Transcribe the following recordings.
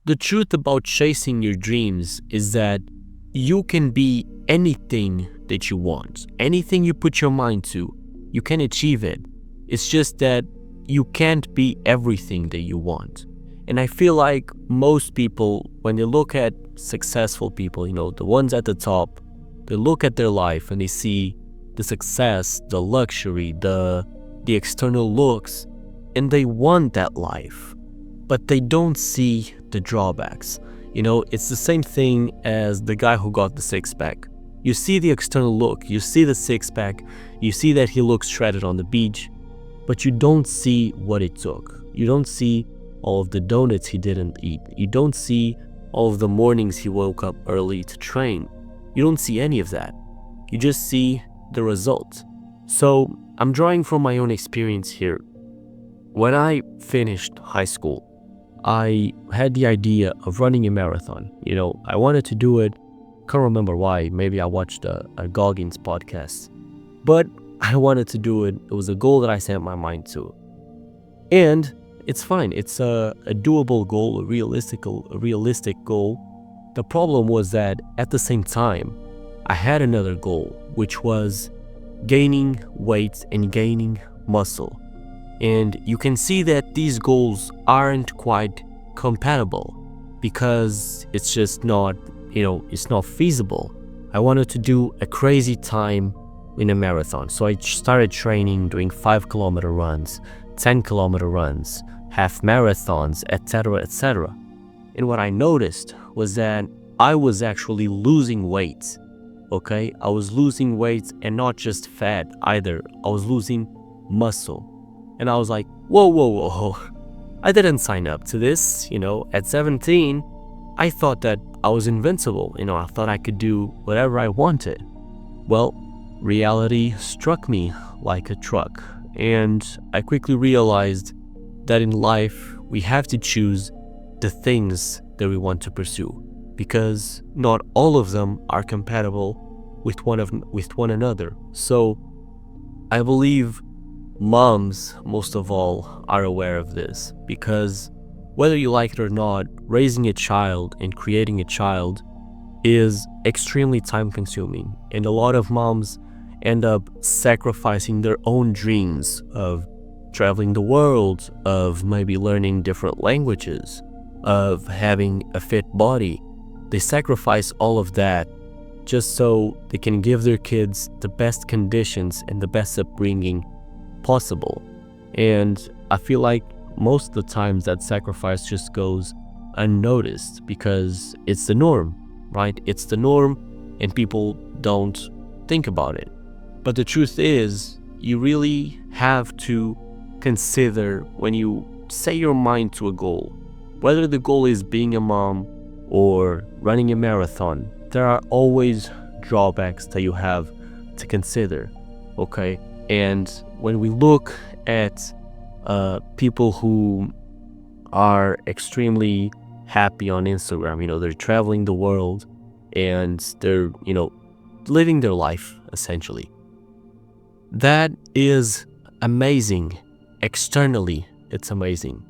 The truth about chasing your dreams is that you can be anything that you want. Anything you put your mind to, you can achieve it. It's just that you can't be everything that you want. And I feel like most people, when they look at successful people, the ones at the top, they look at their life and they see the success, the luxury, the external looks, and they want that life, but they don't see the drawbacks. It's the same thing as the guy who got the six-pack. You see the external look, you see the six-pack, you see that he looks shredded on the beach, but you don't see what it took. You don't see all of the donuts he didn't eat. You don't see all of the mornings he woke up early to train. You don't see any of that. You just see the result. So I'm drawing from my own experience here. When I finished high school, I had the idea of running a marathon. I wanted to do it. Can't remember why. Maybe I watched a Goggins podcast. But I wanted to do it. It was a goal that I set my mind to. And it's fine. It's a doable goal, a realistic goal. The problem was that at the same time, I had another goal, which was gaining weight and gaining muscle. And you can see that these goals aren't quite compatible because it's just not, it's not feasible. I wanted to do a crazy time in a marathon. So I started training, doing 5-kilometer runs, 10-kilometer runs, half marathons, etc., etc. And what I noticed was that I was actually losing weight. Okay, I was losing weight, and not just fat either. I was losing muscle. And I was like, whoa. I didn't sign up to this. At 17, I thought that I was invincible. I thought I could do whatever I wanted. Well, reality struck me like a truck. And I quickly realized that in life, we have to choose the things that we want to pursue, because not all of them are compatible with one another. So I believe moms, most of all, are aware of this, because whether you like it or not, raising a child and creating a child is extremely time consuming, and a lot of moms end up sacrificing their own dreams of traveling the world, of maybe learning different languages, of having a fit body. They sacrifice all of that just so they can give their kids the best conditions and the best upbringing possible. And I feel like most of the times that sacrifice just goes unnoticed because it's the norm, right? It's the norm and people don't think about it. But the truth is, you really have to consider when you set your mind to a goal, whether the goal is being a mom or running a marathon, there are always drawbacks that you have to consider, okay? And when we look at people who are extremely happy on Instagram, they're traveling the world and they're, living their life essentially. That is amazing. Externally, it's amazing.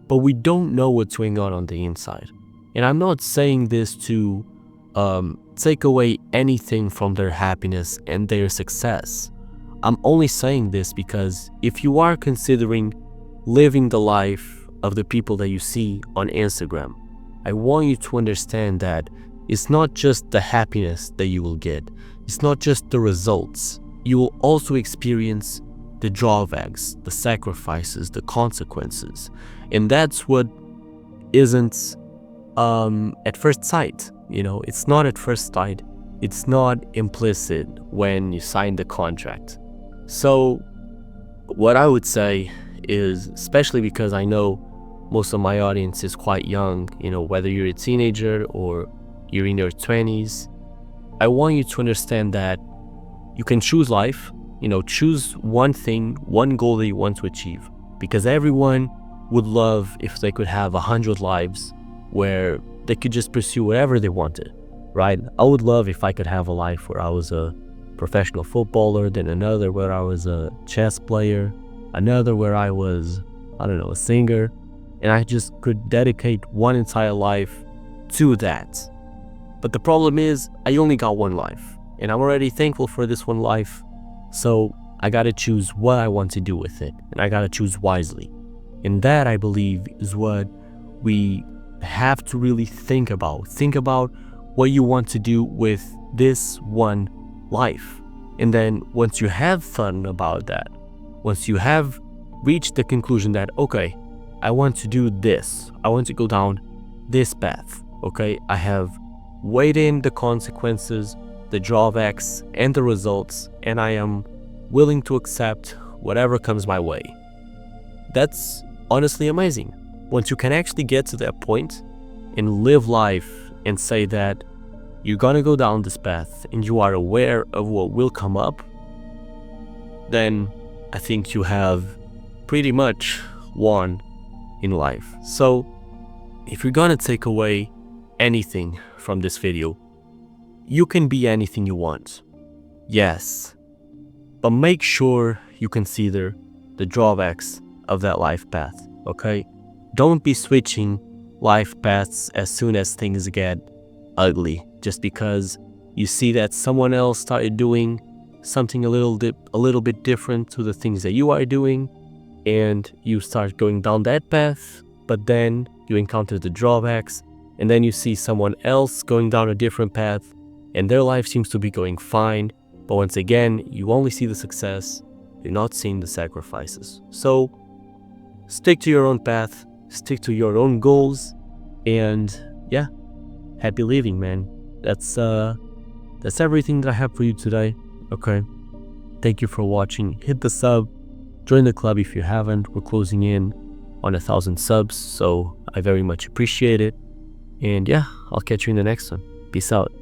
But we don't know what's going on the inside. And I'm not saying this to take away anything from their happiness and their success. I'm only saying this because if you are considering living the life of the people that you see on Instagram, I want you to understand that it's not just the happiness that you will get. It's not just the results. You will also experience the drawbacks, the sacrifices, the consequences. And that's what isn't at first sight. It's not at first sight. It's not implicit when you sign the contract. So what I would say is, especially because I know most of my audience is quite young, whether you're a teenager or you're in your 20s, I want you to understand that you can choose life, choose one thing, one goal that you want to achieve, because everyone would love if they could have 100 lives where they could just pursue whatever they wanted, right? I would love if I could have a life where I was a professional footballer, then another where I was a chess player, another where I was, a singer. and I just could dedicate one entire life to that. But the problem is, I only got one life, and I'm already thankful for this one life. So I gotta choose what I want to do with it, and I gotta choose wisely. And that, I believe, is what we have to really think about. Think about what you want to do with this one life. And then once you have thought about that, once you have reached the conclusion that, okay, I want to do this, I want to go down this path, okay, I have weighed in the consequences, the drawbacks, and the results, and I am willing to accept whatever comes my way. That's honestly amazing. Once you can actually get to that point and live life and say that you're gonna go down this path and you are aware of what will come up, then I think you have pretty much won in life. So if you're gonna take away anything from this video, you can be anything you want. Yes, but make sure you consider the drawbacks of that life path, okay? Don't be switching life paths as soon as things get ugly, just because you see that someone else started doing something a little bit different to the things that you are doing, and you start going down that path, but then you encounter the drawbacks, and then you see someone else going down a different path, and their life seems to be going fine, but once again, you only see the success, you're not seeing the sacrifices. So stick to your own path, stick to your own goals, and yeah, happy living, man. That's everything that I have for you today. Okay, thank you for watching. Hit the sub, join the club if you haven't. We're closing in on 1,000 subs, so I very much appreciate it. And yeah, I'll catch you in the next one. Peace out.